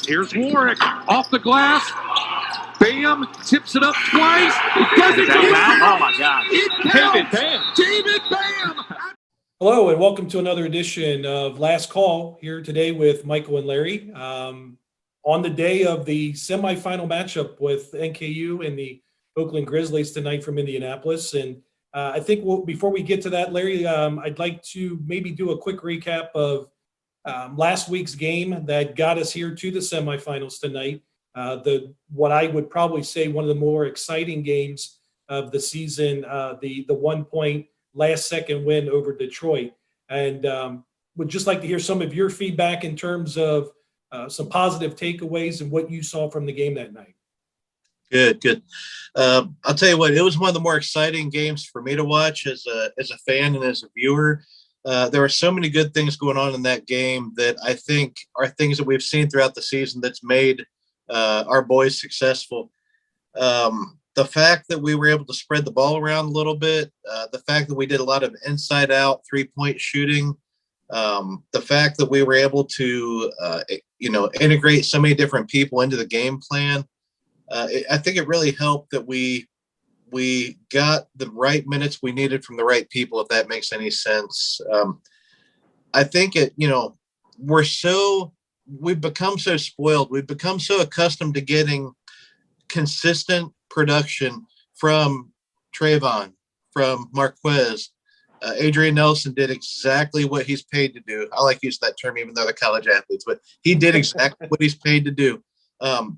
Here's Warwick off the glass. Bam tips it up twice. Does it go in? Oh my God! It counts. David Bam. Hello and welcome to another edition of Last Call here today with Michael and Larry. On the day of the semifinal matchup with NKU and the Oakland Grizzlies tonight from Indianapolis. And I think before we get to that, Larry, I'd like to maybe do a quick recap of last week's game that got us here to the semifinals tonight. What I would probably say one of the more exciting games of the season, the 1 point last second win over Detroit. And would just like to hear some of your feedback in terms of some positive takeaways and what you saw from the game that night. Good. I'll tell you what, it was one of the more exciting games for me to watch as a fan and as a viewer. There were so many good things going on in that game that I think are things that we've seen throughout the season that's made our boys successful. The fact that we were able to spread the ball around a little bit, the fact that we did a lot of inside out 3-point shooting, the fact that we were able to, integrate so many different people into the game plan. I think it really helped that we got the right minutes we needed from the right people, if that makes any sense. I think we've become so spoiled. We've become so accustomed to getting consistent production from Trayvon, from Marquez. Adrian Nelson did exactly what he's paid to do. I like to use that term, even though they're college athletes, but he did exactly what he's paid to do.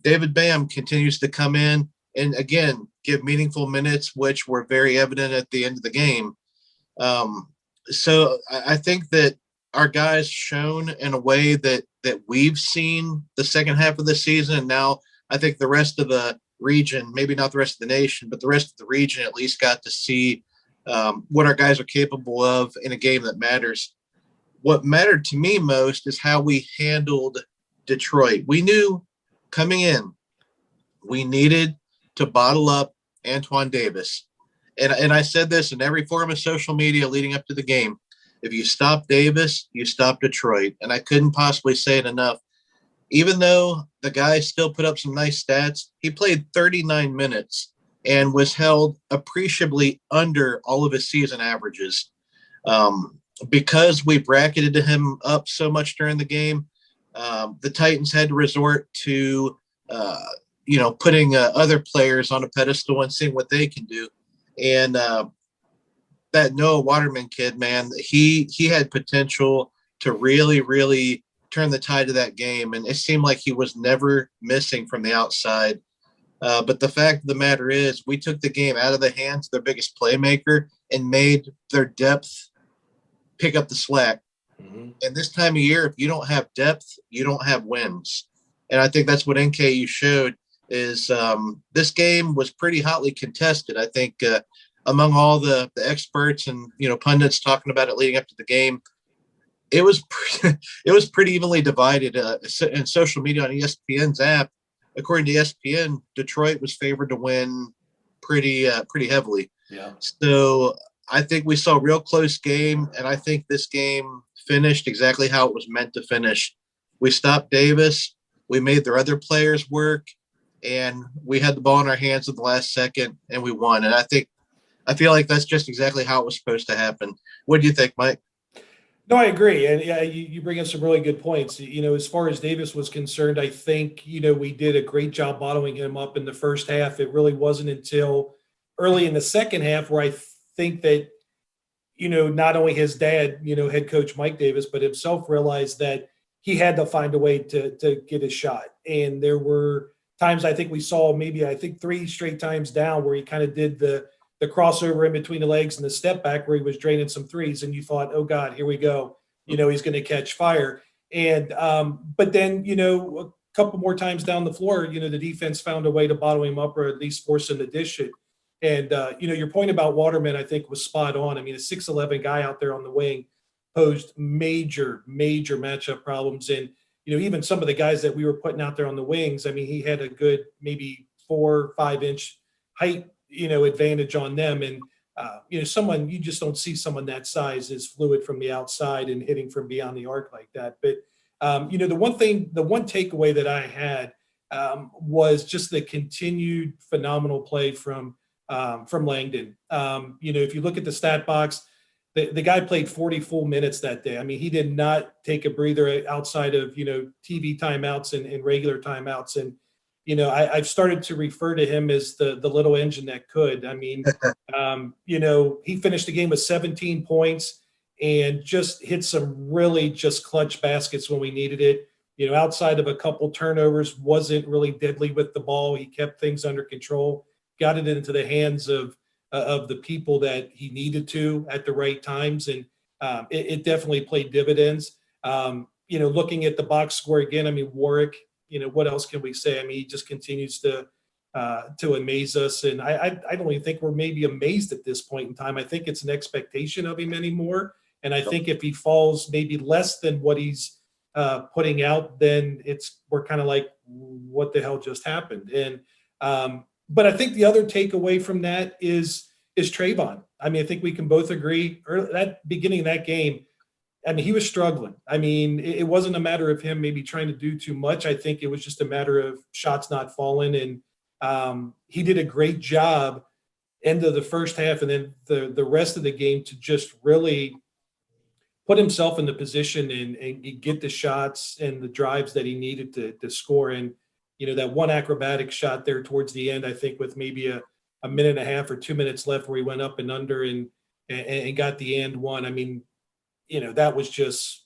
David Bam continues to come in and, again, give meaningful minutes, which were very evident at the end of the game. So I think that our guys shown in a way that we've seen the second half of the season. And now I think the rest of the region, maybe not the rest of the nation, but the rest of the region at least got to see what our guys are capable of in a game that matters. What mattered to me most is how we handled Detroit. We knew coming in, we needed to bottle up Antoine Davis. And I said this in every form of social media leading up to the game. If you stop Davis, you stop Detroit. And I couldn't possibly say it enough. Even though the guy still put up some nice stats, he played 39 minutes and was held appreciably under all of his season averages. Because we bracketed him up so much during the game, the Titans had to resort to, putting other players on a pedestal and seeing what they can do. And that Noah Waterman kid, man, he had potential to really, really turn the tide of that game. And it seemed like he was never missing from the outside. But the fact of the matter is we took the game out of the hands of their biggest playmaker and made their depth pick up the slack. Mm-hmm. And this time of year, if you don't have depth, you don't have wins. And I think that's what NKU showed is this game was pretty hotly contested. I think among all the experts and, pundits talking about it leading up to the game, it was pretty evenly divided. In social media on ESPN's app, according to ESPN, Detroit was favored to win pretty heavily. Yeah. So I think we saw a real close game, and I think this game finished exactly how it was meant to finish. We stopped Davis. We made their other players work, and we had the ball in our hands at the last second, and we won. And I feel like that's just exactly how it was supposed to happen. What do you think, Mike? No, I agree. And yeah, you bring up some really good points. As far as Davis was concerned, I think, we did a great job bottling him up in the first half. It really wasn't until early in the second half where I think that, not only his dad, head coach Mike Davis, but himself realized that he had to find a way to get his shot. And there were times I think we saw maybe 3 straight times down where he kind of did the crossover in between the legs and the step back where he was draining some threes. And you thought, oh God, here we go. He's going to catch fire. And, but then, a couple more times down the floor, the defense found a way to bottle him up or at least force him to dish it. And, your point about Waterman, I think, was spot on. I mean, a 6'11" guy out there on the wing posed major matchup problems. And, even some of the guys that we were putting out there on the wings, I mean, he had a good maybe 4 or 5 inch height, advantage on them. And, someone, you just don't see someone that size is fluid from the outside and hitting from beyond the arc like that. But The one takeaway that I had was just the continued phenomenal play from Langdon. If you look at the stat box, the guy played 40 full minutes that day. I mean, he did not take a breather outside of, TV timeouts and regular timeouts. And, I've started to refer to him as the little engine that could. I mean, he finished the game with 17 points and just hit some really just clutch baskets when we needed it. Outside of a couple turnovers, wasn't really deadly with the ball. He kept things under control, got it into the hands of the people that he needed to at the right times. And it definitely played dividends. Looking at the box score again, I mean, Warwick, what else can we say? I mean, he just continues to amaze us. And I don't even think we're maybe amazed at this point in time. I think it's an expectation of him anymore. And I think if he falls maybe less than what he's putting out, then we're kind of like, what the hell just happened? And but I think the other takeaway from that is Trayvon. I mean, I think we can both agree that beginning of that game, I mean, he was struggling. I mean, it wasn't a matter of him maybe trying to do too much. I think it was just a matter of shots not falling. And he did a great job end of the first half and then the rest of the game to just really put himself in the position and get the shots and the drives that he needed to score. And, that one acrobatic shot there towards the end, I think with maybe a minute and a half or 2 minutes left where he went up and under and got the and one. I mean, that was just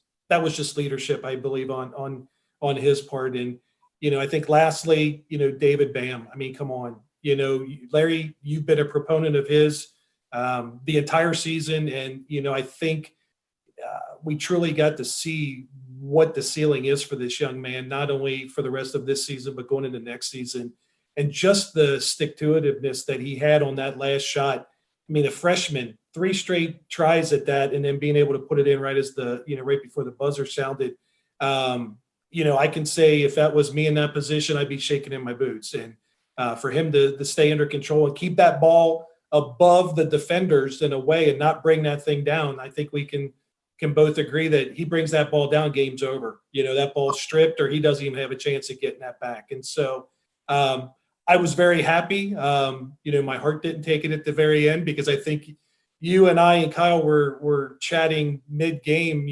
leadership, I believe, on his part. And, I think lastly, David Bam. I mean, come on, Larry, you've been a proponent of his the entire season. And, I think we truly got to see what the ceiling is for this young man, not only for the rest of this season, but going into next season. And just the stick-to-itiveness that he had on that last shot. I mean, a freshman, 3 straight tries at that, and then being able to put it in right as right before the buzzer sounded. I can say if that was me in that position, I'd be shaking in my boots. And for him to stay under control and keep that ball above the defenders in a way and not bring that thing down, I think we can both agree that he brings that ball down, game's over. That ball's stripped or he doesn't even have a chance of getting that back. And so I was very happy. My heart didn't take it at the very end because I think you and I and Kyle were chatting mid-game,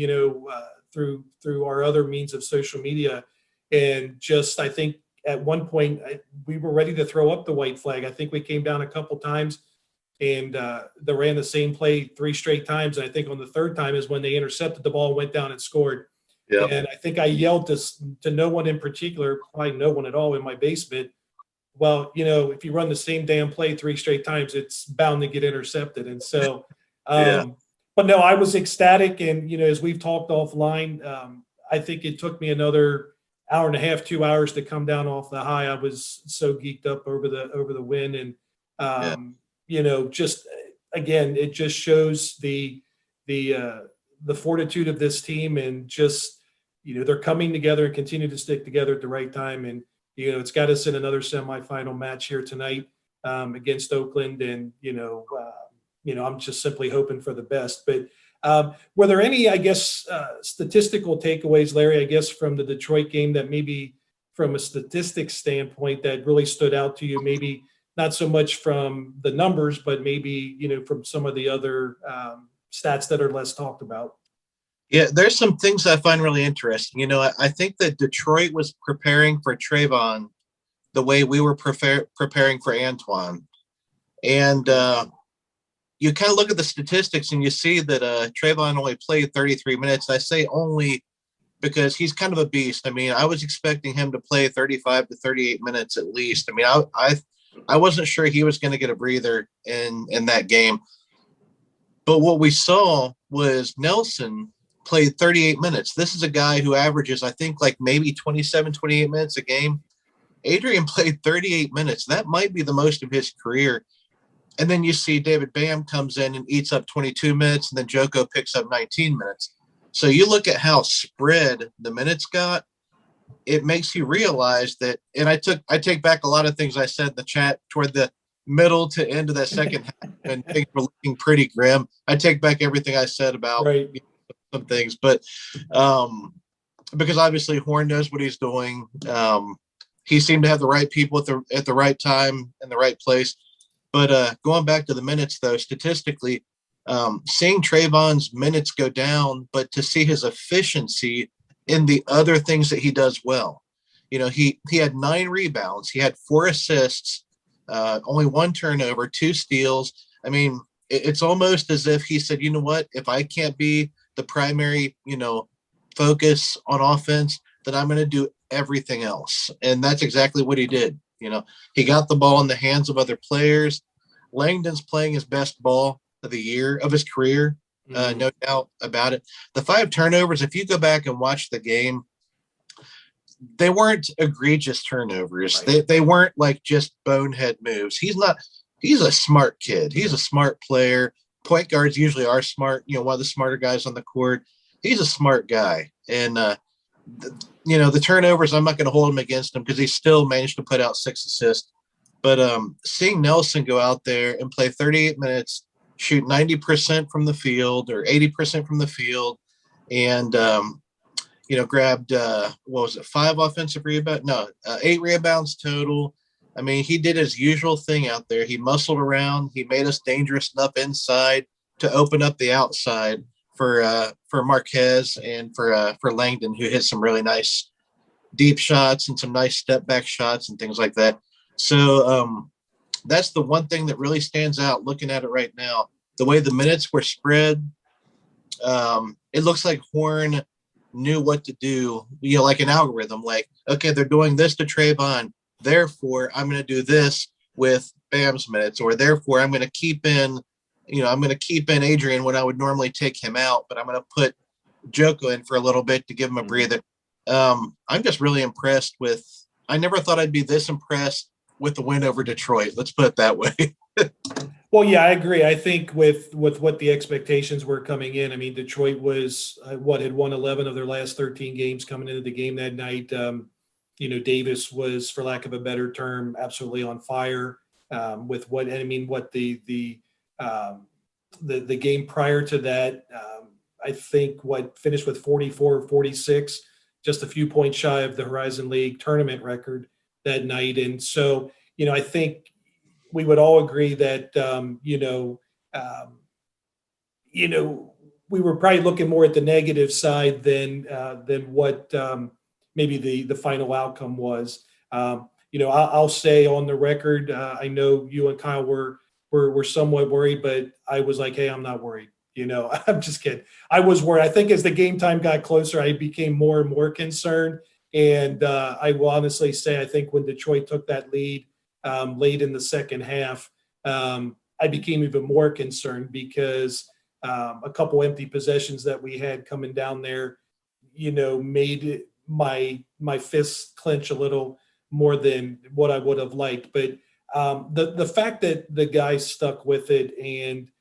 through our other means of social media. And just, I think at one point we were ready to throw up the white flag. I think we came down a couple times and they ran the same play 3 straight times. And I think on the third time is when they intercepted the ball, went down and scored. Yep. And I think I yelled to no one in particular, probably no one at all in my basement. Well, if you run the same damn play 3 straight times, it's bound to get intercepted. And so, but no, I was ecstatic. And, as we've talked offline, I think it took me another hour and a half, 2 hours to come down off the high. I was so geeked up over the win. And, just, again, it just shows the fortitude of this team and just, they're coming together and continue to stick together at the right time. And, it's got us in another semifinal match here tonight against Oakland. And, I'm just simply hoping for the best. But were there any, I guess, statistical takeaways, Larry, I guess, from the Detroit game that maybe from a statistics standpoint that really stood out to you? Maybe not so much from the numbers, but maybe, from some of the other stats that are less talked about. Yeah, there's some things I find really interesting. I think that Detroit was preparing for Trayvon the way we were preparing for Antoine. And you kind of look at the statistics and you see that Trayvon only played 33 minutes. I say only because he's kind of a beast. I mean, I was expecting him to play 35 to 38 minutes at least. I mean, I wasn't sure he was going to get a breather in that game. But what we saw was Nelson played 38 minutes. This is a guy who averages, I think, like maybe 27, 28 minutes a game. Adrian played 38 minutes. That might be the most of his career. And then you see David Bam comes in and eats up 22 minutes, and then Joko picks up 19 minutes. So you look at how spread the minutes got, it makes you realize that, and I take back a lot of things I said in the chat toward the middle to end of that second half, and things were looking pretty grim. I take back everything I said about some things, but because obviously Horn knows what he's doing. He seemed to have the right people at the right time in the right place. But going back to the minutes, though, statistically, seeing Trayvon's minutes go down, but to see his efficiency in the other things that he does well. He had 9 rebounds. He had 4 assists, only 1 turnover, 2 steals. I mean, it's almost as if he said, you know what, if I can't be the primary, focus on offense, then I'm going to do everything else. And that's exactly what he did. He got the ball in the hands of other players. Langdon's playing his best ball of the year, of his career. No doubt about it. The 5 turnovers, if you go back and watch the game, they weren't egregious turnovers. Right. They weren't like just bonehead moves. He's a smart kid. He's a smart player. Point guards usually are smart, one of the smarter guys on the court. He's a smart guy. And, the turnovers, I'm not going to hold him against him because he still managed to put out 6 assists. But seeing Nelson go out there and play 38 minutes, shoot 90% from the field or 80% from the field, and, grabbed, 5 offensive rebounds? No, 8 rebounds total. I mean, he did his usual thing out there. He muscled around. He made us dangerous enough inside to open up the outside for Marquez and for Langdon, who hit some really nice deep shots and some nice step back shots and things like that. So that's the one thing that really stands out looking at it right now. The way the minutes were spread, it looks like Horn knew what to do, like an algorithm, like, okay, they're doing this to Trayvon, therefore I'm going to do this with Bam's minutes, or therefore I'm going to keep in Adrian when I would normally take him out, but I'm going to put Joko in for a little bit to give him a breather. I'm just really impressed I never thought I'd be this impressed with the win over Detroit. Let's put it that way. Well, yeah, I agree. I think with what the expectations were coming in, I mean, Detroit was had won 11 of their last 13 games coming into the game that night. Davis was, for lack of a better term, absolutely on fire with the game prior to that. I think finished with 44 or 46, just a few points shy of the Horizon League tournament record that night. And so, I think we would all agree that, we were probably looking more at the negative side than what maybe the final outcome was. I'll say on the record, I know you and Kyle were somewhat worried, but I was like, hey, I'm not worried. I'm just kidding. I was worried. I think as the game time got closer, I became more and more concerned. And I will honestly say, I think when Detroit took that lead late in the second half, I became even more concerned because a couple empty possessions that we had coming down there, made my fists clench a little more than what I would have liked. But the fact that the guys stuck with it and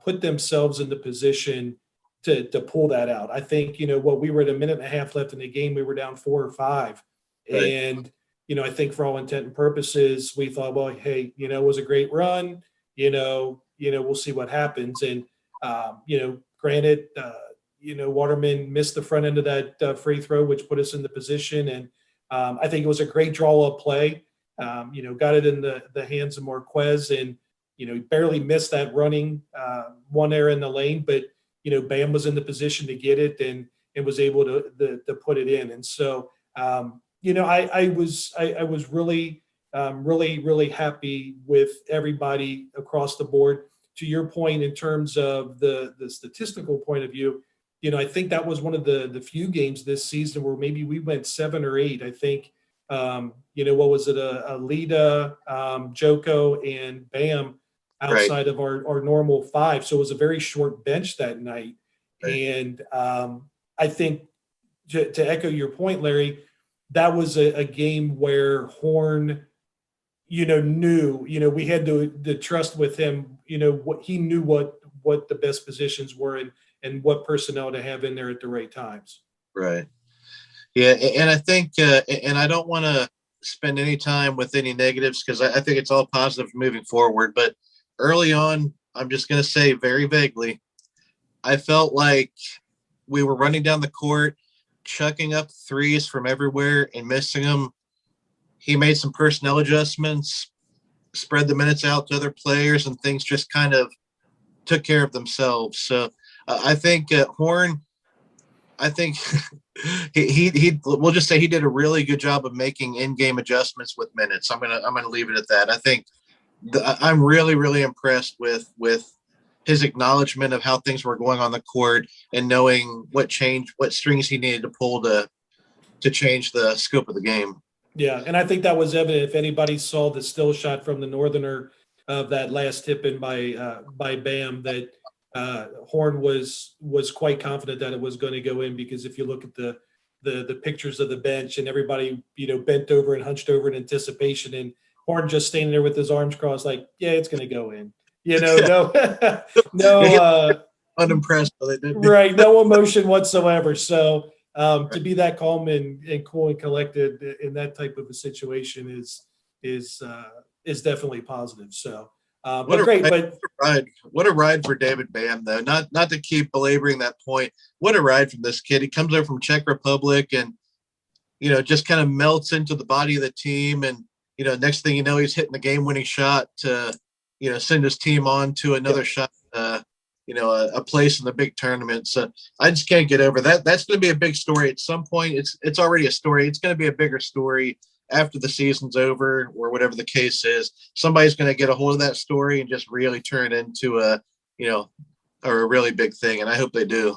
put themselves in the position to pull that out. I think, we were at a minute and a half left in the game. We were down 4 or 5. Right. And, I think for all intent and purposes, we thought, well, hey, it was a great run. We'll see what happens. And, granted, Waterman missed the front end of that free throw, which put us in the position. And I think it was a great draw-up play. Got it in the hands of Marquez, and, he barely missed that running one error in the lane, but, Bam was in the position to get it and was able to put it in. And so, I was really, really happy with everybody across the board. To your point, in terms of the statistical point of view, I think that was one of the few games this season where maybe we went 7 or 8. I think, what was it? Alida, Joko, and Bam outside of our normal 5. So it was a very short bench that night. Right. And I think to echo your point, Larry, that was a game where Horn, knew, we had to trust with him, what he knew what the best positions were and what personnel to have in there at the right times. Right. Yeah. And I think, and I don't want to spend any time with any negatives because I think it's all positive moving forward. But early on, I'm just going to say very vaguely, I felt like we were running down the court. chucking up threes from everywhere and missing them. He made some personnel adjustments, spread the minutes out to other players, and things just kind of took care of themselves. So I think Horn, I think we'll just say he did a really good job of making in-game adjustments with minutes. I'm gonna leave it at that. I think I'm really, really impressed with his acknowledgement of how things were going on the court and knowing what strings he needed to pull to change the scope of the game. Yeah, and I think that was evident. If anybody saw the still shot from the Northerner of that last tip in by Bam, that Horn was quite confident that it was going to go in, because if you look at the pictures of the bench and everybody, bent over and hunched over in anticipation, and Horn just standing there with his arms crossed, like, yeah, it's going to go in. No, Unimpressed, but they did. right, no emotion whatsoever. So to be that calm and cool and collected in that type of a situation is definitely positive. So, but great. What a ride for David Bam, though. Not to keep belaboring that point. What a ride from this kid. He comes over from Czech Republic and just kind of melts into the body of the team. And next thing you know, he's hitting the game-winning shot to send his team on to another shot. A place in the big tournament. So I just can't get over that. That's going to be a big story at some point. It's already a story. It's going to be a bigger story after the season's over, or whatever the case is. Somebody's going to get a hold of that story and just really turn it into a really big thing. And I hope they do.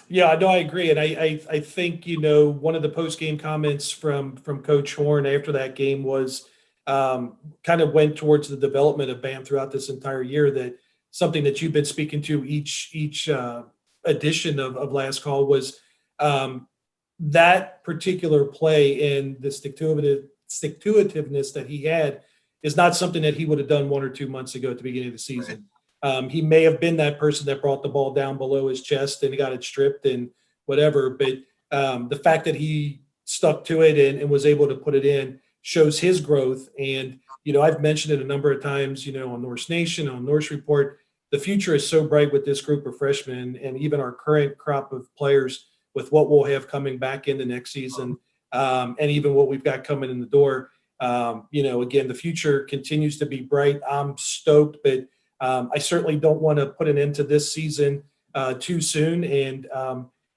Yeah, no, I agree. And I think, one of the post-game comments from Coach Horn after that game was kind of went towards the development of Bam throughout this entire year, that something that you've been speaking to each edition of Last Call was that particular play, and the stick-to-itiveness that he had is not something that he would have done 1 or 2 months ago at the beginning of the season. Right. He may have been that person that brought the ball down below his chest and he got it stripped and whatever, but the fact that he stuck to it and was able to put it in shows his growth. And, I've mentioned it a number of times, on Norse Nation, on Norse Report. The future is so bright with this group of freshmen, and even our current crop of players, with what we'll have coming back in the next season, and even what we've got coming in the door. Again, the future continues to be bright. I'm stoked, but I certainly don't want to put an end to this season too soon. And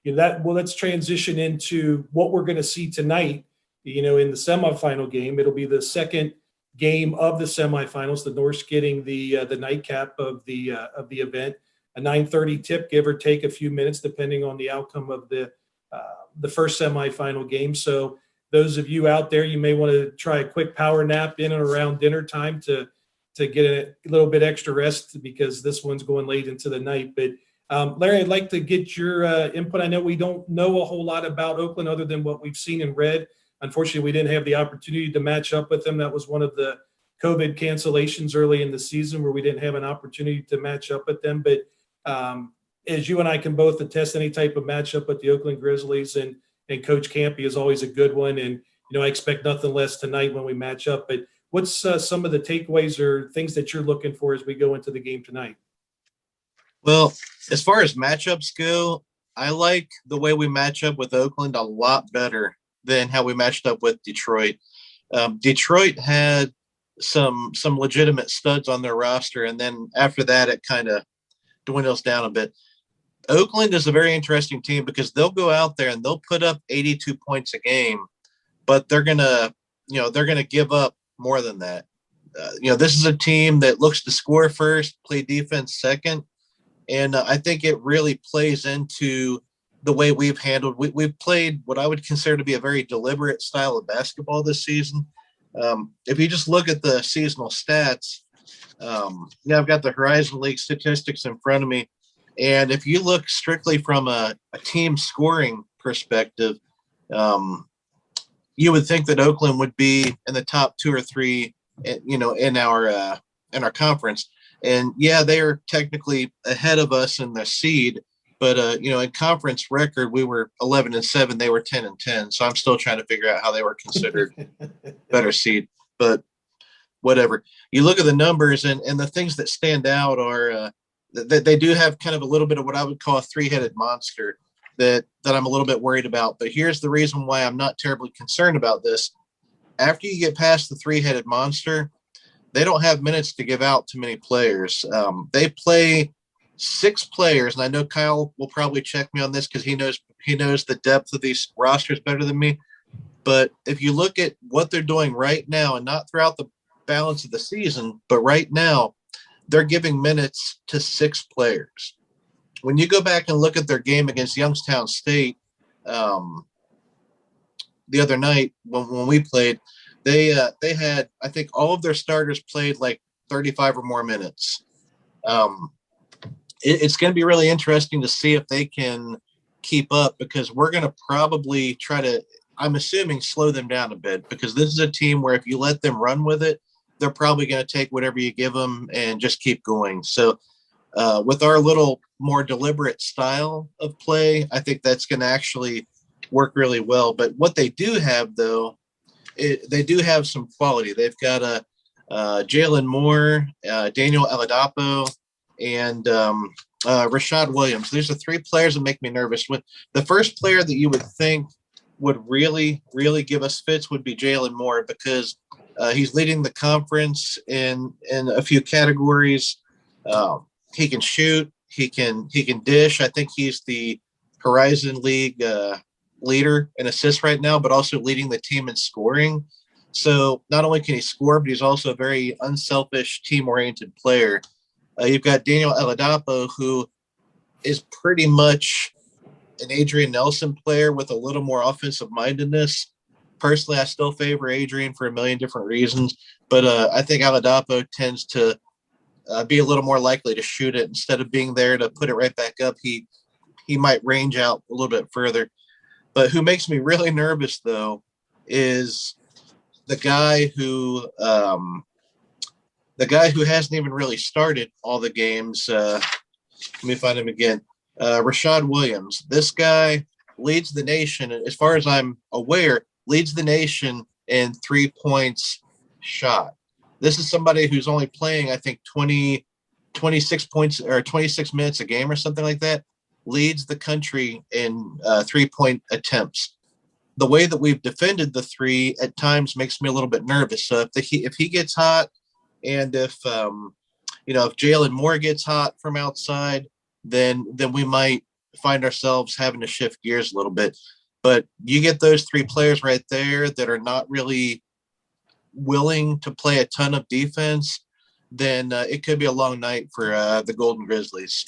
let's transition into what we're going to see tonight. In the semifinal game, it'll be the second game of the semifinals. The Norse getting the nightcap of the event, a 9:30 tip, give or take a few minutes, depending on the outcome of the first semifinal game. So those of you out there, you may want to try a quick power nap in and around dinner time to get a little bit extra rest, because this one's going late into the night. But Larry, I'd like to get your input. I know we don't know a whole lot about Oakland other than what we've seen and read. Unfortunately, we didn't have the opportunity to match up with them. That was one of the COVID cancellations early in the season, where we didn't have an opportunity to match up with them. But as you and I can both attest, any type of matchup with the Oakland Grizzlies and Coach Campy is always a good one. And, I expect nothing less tonight when we match up. But what's some of the takeaways or things that you're looking for as we go into the game tonight? Well, as far as matchups go, I like the way we match up with Oakland a lot better than how we matched up with Detroit. Detroit had some legitimate studs on their roster, and then after that, it kind of dwindles down a bit. Oakland is a very interesting team because they'll go out there and they'll put up 82 points a game, but they're gonna give up more than that. This is a team that looks to score first, play defense second, and I think it really plays into the way we've handled. We've played what I would consider to be a very deliberate style of basketball this season. If you just look at the seasonal stats, I've got the Horizon League statistics in front of me. And if you look strictly from a team scoring perspective, you would think that Oakland would be in the top 2 or 3, in our conference. And yeah, they are technically ahead of us in the seed. But, in conference record, we were 11-7. They were 10-10. So I'm still trying to figure out how they were considered better seed. But whatever. You look at the numbers, and the things that stand out are that they do have kind of a little bit of what I would call a 3-headed monster. that I'm a little bit worried about. But here's the reason why I'm not terribly concerned about this. After you get past the three-headed monster, they don't have minutes to give out to many players. They play 6 players, and I know Kyle will probably check me on this because he knows the depth of these rosters better than me. But if you look at what they're doing right now, and not throughout the balance of the season, but right now, they're giving minutes to 6 players. When you go back and look at their game against Youngstown State the other night when we played, they had, I think all of their starters played like 35 or more minutes. It's going to be really interesting to see if they can keep up, because we're going to probably try to, I'm assuming, slow them down a bit, because this is a team where if you let them run with it, they're probably going to take whatever you give them and just keep going. So with our little more deliberate style of play, I think that's going to actually work really well. But what they do have, though, they do have some quality. They've got Jalen Moore, Daniel Aladapo, and Rashad Williams. These are 3 players that make me nervous. With the first player that you would think would really give us fits would be Jalen Moore, because he's leading the conference in a few categories. He can shoot. He can dish. I think he's the Horizon League leader in assists right now, but also leading the team in scoring. So not only can he score, but he's also a very unselfish, team-oriented player. You've got Daniel Aladapo, who is pretty much an Adrian Nelson player with a little more offensive mindedness. Personally, I still favor Adrian for a million different reasons, but I think Aladapo tends to be a little more likely to shoot it instead of being there to put it right back up. He might range out a little bit further. But who makes me really nervous, though, is the guy who hasn't even really started all the games. Let me find him again. Rashad Williams. This guy leads the nation, as far as I'm aware, leads the nation in 3 points shot. This is somebody who's only playing, I think, 26 points or 26 minutes a game or something like that, leads the country in 3-point attempts. The way that we've defended the 3 at times makes me a little bit nervous. So if he gets hot, and if Jalen Moore gets hot from outside, then we might find ourselves having to shift gears a little bit. But you get those 3 players right there that are not really willing to play a ton of defense, then it could be a long night for the Golden Grizzlies.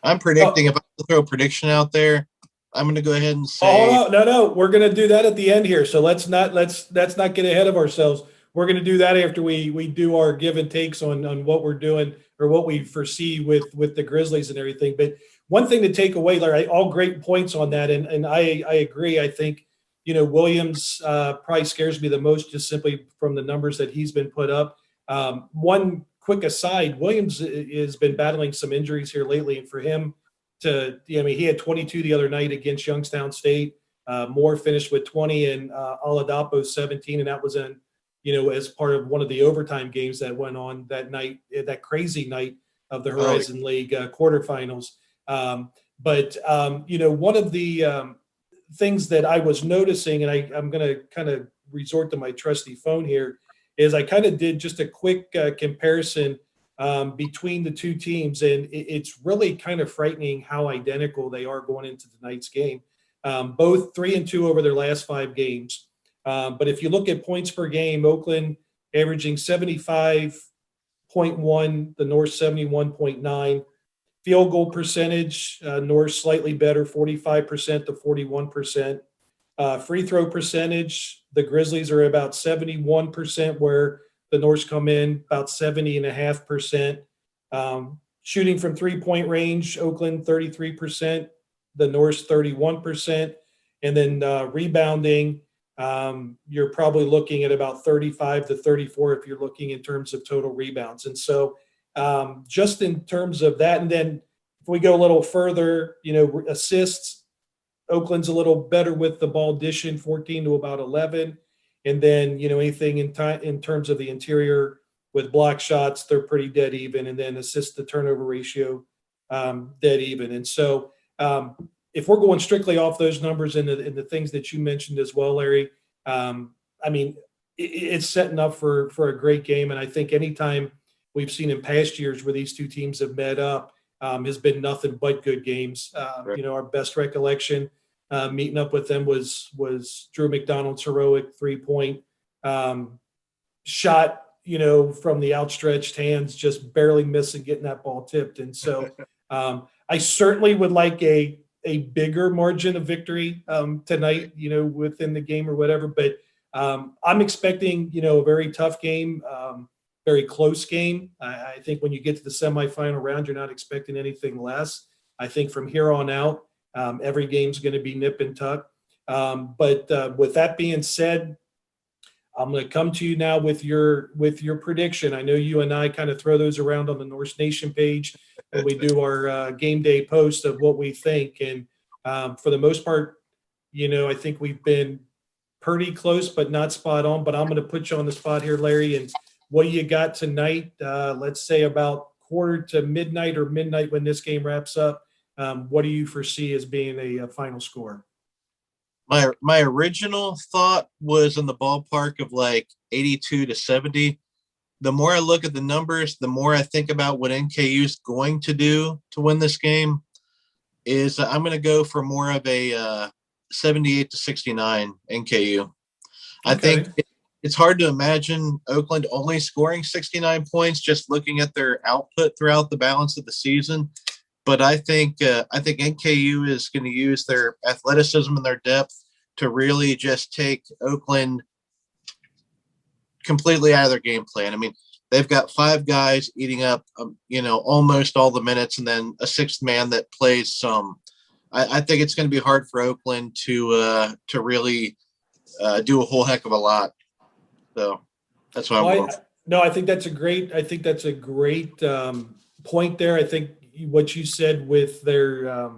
I'm predicting, if I throw a prediction out there, I'm going to go ahead and say. Oh, no. We're going to do that at the end here. So let's not get ahead of ourselves. We're going to do that after we do our give and takes on what we're doing or what we foresee with the Grizzlies and everything. But one thing to take away, Larry, all great points on that. And I agree. I think, Williams probably scares me the most, just simply from the numbers that he's been put up. One quick aside, Williams has been battling some injuries here lately, and for him he had 22 the other night against Youngstown State. Moore finished with 20 and Oladapo 17, and that was as part of one of the overtime games that went on that night, that crazy night of the Horizon League quarterfinals. But one of the things that I was noticing, and I'm going to kind of resort to my trusty phone here, is I kind of did just a quick comparison between the 2 teams, and it's really kind of frightening how identical they are going into tonight's game. Both 3-2 over their last 5 games. But if you look at points per game, Oakland averaging 75.1, the Norse 71.9. Field goal percentage, Norse slightly better, 45% to 41%. Free throw percentage, the Grizzlies are about 71%, where the Norse come in about 70.5%. Shooting from 3-point range, Oakland 33%, the Norse 31%. And then rebounding, you're probably looking at about 35 to 34 if you're looking in terms of total rebounds. And so just in terms of that, and then if we go a little further, assists, Oakland's a little better with the ball dishing, 14 to about 11. And then, anything in terms of the interior with block shots, they're pretty dead even. And then assist to turnover ratio, dead even. And so if we're going strictly off those numbers and the things that you mentioned as well, Larry, I mean, it's setting up for a great game. And I think anytime we've seen in past years where these two teams have met up has been nothing but good games. Right. Our best recollection meeting up with them was Drew McDonald's heroic 3-point shot, from the outstretched hands, just barely missing getting that ball tipped. And so I certainly would like a bigger margin of victory tonight, within the game or whatever. But I'm expecting, a very tough game, very close game. I think when you get to the semifinal round, you're not expecting anything less. I think from here on out, every game's going to be nip and tuck. But with that being said, I'm going to come to you now with your prediction. I know you and I kind of throw those around on the Norse Nation page when we do our game day post of what we think. And for the most part, I think we've been pretty close, but not spot on. But I'm going to put you on the spot here, Larry. And what you got tonight, let's say about quarter to midnight or midnight when this game wraps up, what do you foresee as being a final score? My original thought was in the ballpark of like 82-70. The more I look at the numbers, the more I think about what NKU is going to do to win this game. Is I'm going to go for more of a 78-69 NKU. I think it's hard to imagine Oakland only scoring 69 points just looking at their output throughout the balance of the season. But I think NKU is going to use their athleticism and their depth to really just take Oakland completely out of their game plan. I mean, they've got 5 guys eating up, almost all the minutes, and then a 6th man that plays some. I think it's going to be hard for Oakland to really do a whole heck of a lot. So that's why I'm going. No, I think that's a great point there. I think what you said with their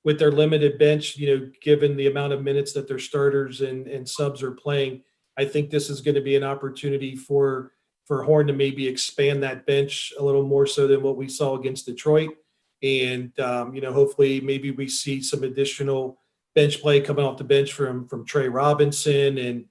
limited bench, given the amount of minutes that their starters and subs are playing, I think this is going to be an opportunity for Horn to maybe expand that bench a little more so than what we saw against Detroit. And, hopefully maybe we see some additional bench play coming off the bench from Trey Robinson and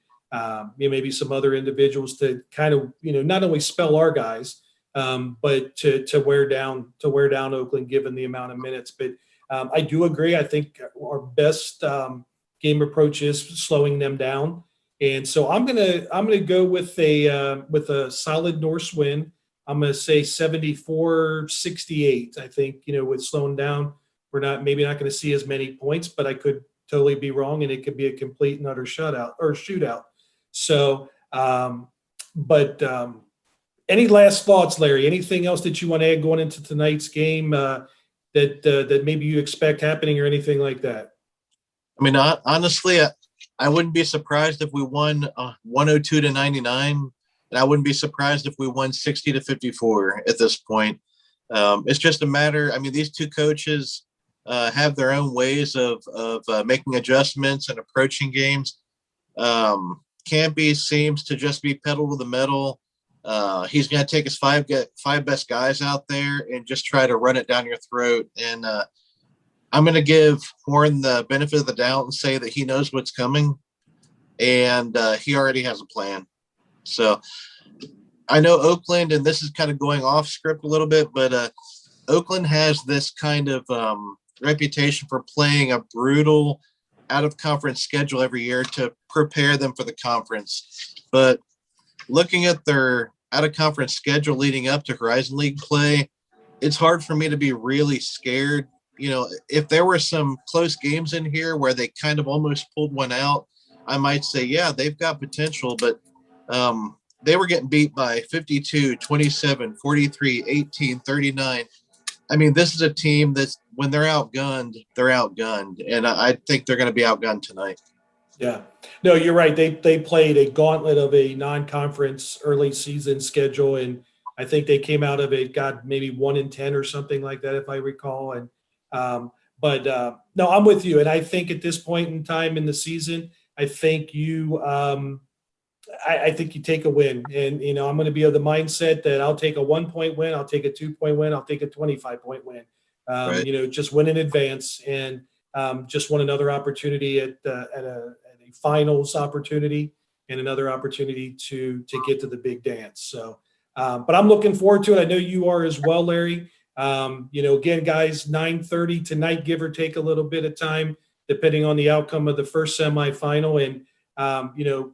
maybe some other individuals to kind of, not only spell our guys, but to wear down Oakland given the amount of minutes. But I do agree. I think our best game approach is slowing them down. And so I'm gonna go with a solid Norse win. I'm gonna say 74-68. I think, with slowing down, we're maybe not gonna see as many points, but I could totally be wrong, and it could be a complete and utter shootout. So, any last thoughts, Larry? Anything else that you want to add going into tonight's game that maybe you expect happening or anything like that? I mean, honestly, I wouldn't be surprised if we won 102-99, and I wouldn't be surprised if we won 60-54 at this point. It's just a matter. I mean, these two coaches have their own ways of making adjustments and approaching games. Campy seems to just be pedal to the metal. He's going to take his five best guys out there and just try to run it down your throat. And I'm going to give Horn the benefit of the doubt and say that he knows what's coming, and he already has a plan. So I know Oakland, and this is kind of going off script a little bit, but Oakland has this kind of reputation for playing a brutal out-of-conference schedule every year to prepare them for the conference. But looking at their out-of-conference schedule leading up to Horizon League play, it's hard for me to be really scared. If there were some close games in here where they kind of almost pulled one out, I might say, yeah, they've got potential. But they were getting beat by 52, 27, 43, 18, 39. I mean, this is a team that's, when they're outgunned, and I think they're going to be outgunned tonight. Yeah, no, you're right. They played a gauntlet of a non-conference early season schedule, and I think they came out of it, maybe 1-10 or something like that, if I recall. And no, I'm with you, and I think at this point in time in the season, I think you take a win, and I'm going to be of the mindset that I'll take a 1-point win, I'll take a 2-point win, I'll take a 25-point win. Right. Just win in advance. And just won another opportunity at a finals opportunity and another opportunity to get to the big dance. So, but I'm looking forward to it. I know you are as well, Larry. Again, guys, 9:30 tonight, give or take a little bit of time, depending on the outcome of the first semifinal. And,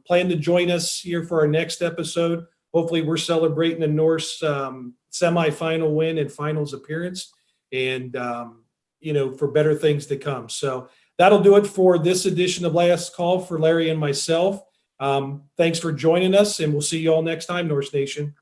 plan to join us here for our next episode. Hopefully we're celebrating a Norse semifinal win and finals appearance and, for better things to come. So that'll do it for this edition of Last Call for Larry and myself. Thanks for joining us, and we'll see you all next time, Norse Nation.